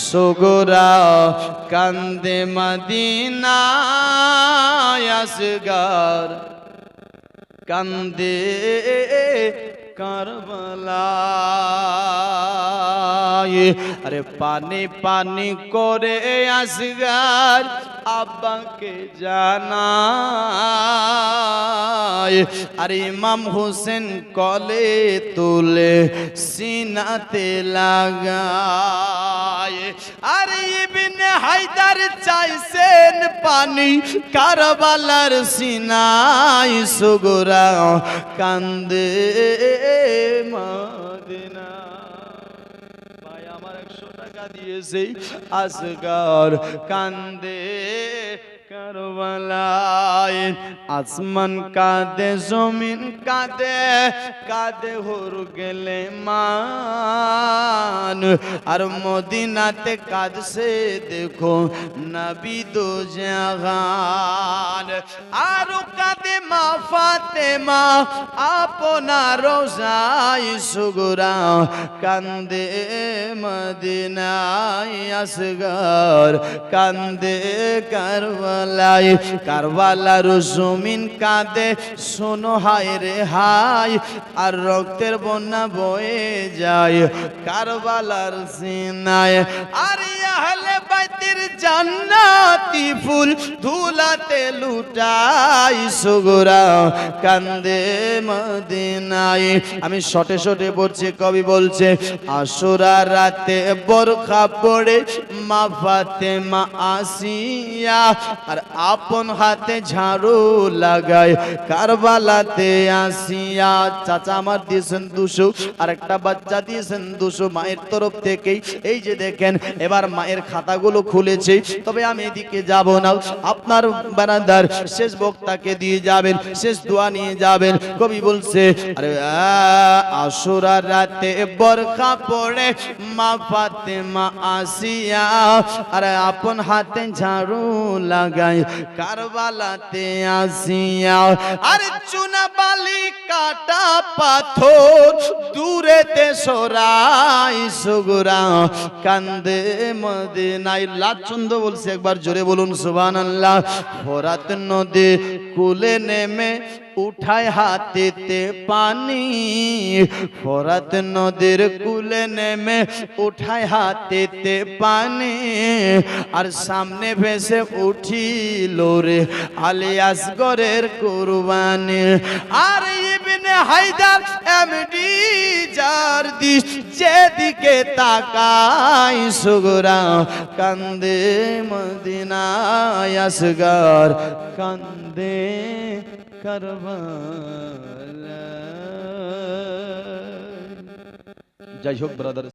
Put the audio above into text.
সুগরা কান্দে মদিনা আসগর কান্দে কারবালা আরে পানি পানি করে আসগর আব্বাকে জানায় আর ইমাম হোসেন কলে তুলে সিনাতে লাগায় আর ইবনে হায়দার চাইছেন পানি কারবালার সিনায় সুগরা কান্দে মদিনা ভাই আমার 100 টাকা দিয়েছে আসগর কান্দে কারবালায় আসমান কাঁদে জমিন কাঁদে কাঁদে হর গেলে মান আর মদিনাতে কাঁদছে দেখো নবী দো জাহান আর কাঁদে মা ফাতেমা আপনার রোজায় সুগরা কান্দে মদিনায় আসগর কান্দে কারবালায় কারবালার জমিন কাঁদে শোনো হায় রে হায় আর রক্তের বন্যা বয়ে যায় কারবালার সিনায় আর আহলে বাইতের জান্নাতি ফুল ধুলাতে লুটাই সুগরা কান্দে মদিনায় আমি শটে শটে পড়ছি কবি বলছে আশুরা রাতে বোরখা পড়ে মা ফাতেমা আসিয়া আর আপন হাতে ঝাড়ু লাগায় কারবালাতে আসিয়া চাচা আমার দিয়েছেন 200 আর একটা বাচ্চা দিয়েছেন 200 মায়ের তরফ থেকেই এই যে দেখেন এবার মায়ের খাতাগুলো খুলেছে তবে আমি এদিকে যাব না আপনার বারান্দার শেষ বক্তাকে দিয়ে যাবেন শেষ দোয়া নিয়ে যাবেন কবি বলছে আরে আশুরা রাতে বোরখা পড়ে মা ফাতেমা আসিয়া আর আপন হাতে ঝাড়ু লাগায় কারবালাতে আসিয়া আর চুনা বালি কাটা পাথর দূরেতে সরাই সুগরা কান্দে মদিনায় লাচন্দ বলছে একবার জোরে বলুন সুবহানাল্লাহ ফোরাত নদী কুলে নেমে উঠায় হাতেতে পানি ফোরাত নদীর কুলে নেমে উঠায় হাতেতে পানি আর সামনে ভেসে উঠিল রে আলী আসগরের কুরবানি আর ইবনে হায়দার এমডি যার দিশ যেদিকে তাকায় সুগরা কান্দে মদিনায় আসগর কান্দে কারবালা যাই হোক ব্রাদার